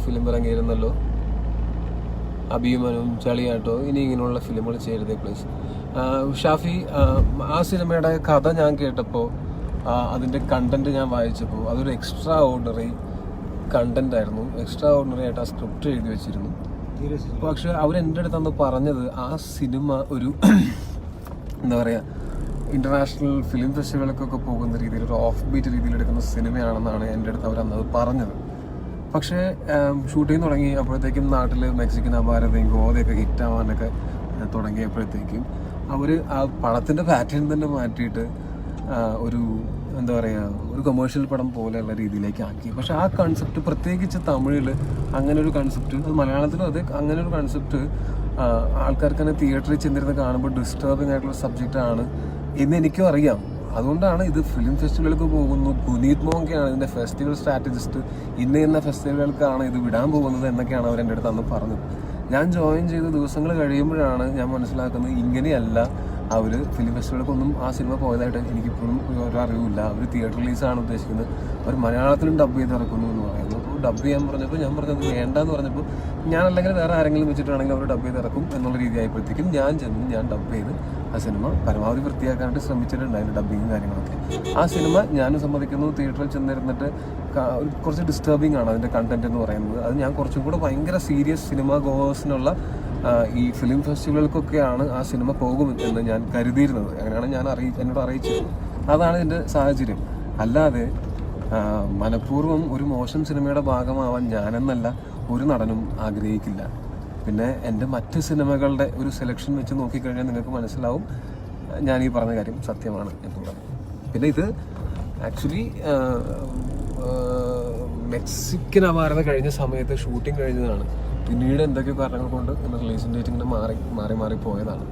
Film ഇറങ്ങിയിരുന്നല്ലോ, അഭിമനും ചളിയാട്ടോ, ഇനി ഇങ്ങനെയുള്ള ഫിലിമുകൾ ചെയ്യരുതേ please. Shafi, ആ സിനിമയുടെ കഥ ഞാൻ കേട്ടപ്പോൾ, അതിൻ്റെ കണ്ടന്റ് ഞാൻ വായിച്ചപ്പോൾ അതൊരു എക്സ്ട്രാ ഓർഡിനറി കണ്ടന്റ് ആയിരുന്നു. എക്സ്ട്രാ ഓർഡിനറി ആയിട്ട് ആ സ്ക്രിപ്റ്റ് എഴുതി വെച്ചിരുന്നു. പക്ഷെ അവരെൻ്റെ അടുത്ത് അന്ന് പറഞ്ഞത് ആ സിനിമ ഒരു എന്താ പറയുക, ഇന്റർനാഷണൽ ഫിലിം ഫെസ്റ്റിവലുകൾക്കൊക്കെ പോകുന്ന രീതിയിൽ ഒരു ഓഫ് ബീറ്റ് രീതിയിൽ എടുക്കുന്ന സിനിമയാണെന്നാണ് എൻ്റെ അടുത്ത് അവർ അന്നത് പറഞ്ഞത്. പക്ഷേ ഷൂട്ടിങ് തുടങ്ങി അപ്പോഴത്തേക്കും നാട്ടിൽ മെക്സിക്കൻ അപാരതയും ഗോതയൊക്കെ ഹിറ്റാവാനൊക്കെ തുടങ്ങിയപ്പോഴത്തേക്കും അവർ ആ പടത്തിൻ്റെ പാറ്റേൺ തന്നെ മാറ്റിയിട്ട് ഒരു എന്താ പറയുക, ഒരു കൊമേഴ്ഷ്യൽ പടം പോലെയുള്ള രീതിയിലേക്ക് ആക്കി. പക്ഷെ ആ കൺസെപ്റ്റ്, പ്രത്യേകിച്ച് തമിഴിൽ അങ്ങനെ ഒരു കൺസെപ്റ്റ്, അത് മലയാളത്തിലും അതെ, അങ്ങനെ ഒരു കൺസെപ്റ്റ് ആൾക്കാർക്ക് തന്നെ തിയേറ്ററിൽ ചെന്നിരുന്ന് കാണുമ്പോൾ ഡിസ്റ്റർബിംഗ് ആയിട്ടുള്ള സബ്ജക്റ്റാണ് എന്ന് എനിക്കും അറിയാം. അതുകൊണ്ടാണ് ഇത് ഫിലിം ഫെസ്റ്റിവലുകൾക്ക് പോകുന്നു, പുനീത് മോങ്കയാണ് ഇതിൻ്റെ ഫെസ്റ്റിവൽ സ്ട്രാറ്റജിസ്റ്റ്, ഇന്ന ഫെസ്റ്റിവലുകൾക്കാണ് ഇത് വിടാൻ പോകുന്നത് എന്നൊക്കെയാണ് അവരെൻ്റെ അടുത്ത് അന്ന് പറഞ്ഞത്. ഞാൻ ജോയിൻ ചെയ്ത ദിവസങ്ങൾ കഴിയുമ്പോഴാണ് ഞാൻ മനസ്സിലാക്കുന്നത് ഇങ്ങനെയല്ല അവർ ഫിലിം ഫെസ്റ്റിവലുകൾക്കൊന്നും ആ സിനിമ പോയതായിട്ട് എനിക്കിപ്പോഴും ഒരു അറിവില്ല. അവർ തിയേറ്റർ റിലീസാണ് ഉദ്ദേശിക്കുന്നത്, അവർ മലയാളത്തിലും ഡബ് ചെയ്ത് ഇറക്കുന്നു എന്ന് പറയുന്നു. അപ്പോൾ ഡബ് ചെയ്യാൻ പറഞ്ഞപ്പോൾ ഞാൻ പറഞ്ഞത് വേണ്ടെന്ന് പറഞ്ഞപ്പോൾ, ഞാനല്ലെങ്കിൽ വേറെ ആരെങ്കിലും വെച്ചിട്ടാണെങ്കിൽ അവർ ഡബ് ചെയ്ത് ഇറക്കും എന്നുള്ള രീതി ആയപ്പോഴത്തേക്കും ഞാൻ ഡബ് ചെയ്ത് ആ സിനിമ പരമാവധി വൃത്തിയാക്കാനായിട്ട് ശ്രമിച്ചിട്ടുണ്ട്. അതിൻ്റെ ഡബ്ബിങ്ങും കാര്യങ്ങളൊക്കെ. ആ സിനിമ ഞാനും സമ്മതിക്കുന്നു, തിയേറ്ററിൽ ചെന്നിരുന്നിട്ട് കുറച്ച് ഡിസ്റ്റർബിംഗ് ആണ് അതിൻ്റെ കണ്ടന്റ് എന്ന് പറയുന്നത്. അത് ഞാൻ കുറച്ചും കൂടെ ഭയങ്കര സീരിയസ് സിനിമ ഗോവേഴ്സിനുള്ള ഈ ഫിലിം ഫെസ്റ്റിവലുകൾക്കൊക്കെയാണ് ആ സിനിമ പോകും എന്ന് ഞാൻ കരുതിയിരുന്നത്. അങ്ങനെയാണ് എന്നോട് അറിയിച്ചത്. അതാണ് ഇതിൻ്റെ സാഹചര്യം. അല്ലാതെ മനഃപൂർവ്വം ഒരു മോശം സിനിമയുടെ ഭാഗമാവാൻ ഞാനെന്നല്ല ഒരു നടനും ആഗ്രഹിക്കില്ല. പിന്നെ എൻ്റെ മറ്റ് സിനിമകളുടെ ഒരു സെലക്ഷൻ വെച്ച് നോക്കിക്കഴിഞ്ഞാൽ നിങ്ങൾക്ക് മനസ്സിലാവും ഞാൻ ഈ പറഞ്ഞ കാര്യം സത്യമാണ് എന്നുള്ളത്. പിന്നെ ഇത് ആക്ച്വലി മെക്സിക്കൻ അപാരത കഴിഞ്ഞ സമയത്ത് ഷൂട്ടിംഗ് കഴിഞ്ഞതാണ്. പിന്നീട് എന്തൊക്കെയോ കാരണങ്ങൾ കൊണ്ട് റിലീസിൻ്റെ ഡേറ്റ് ഇങ്ങനെ മാറി പോയതാണ്.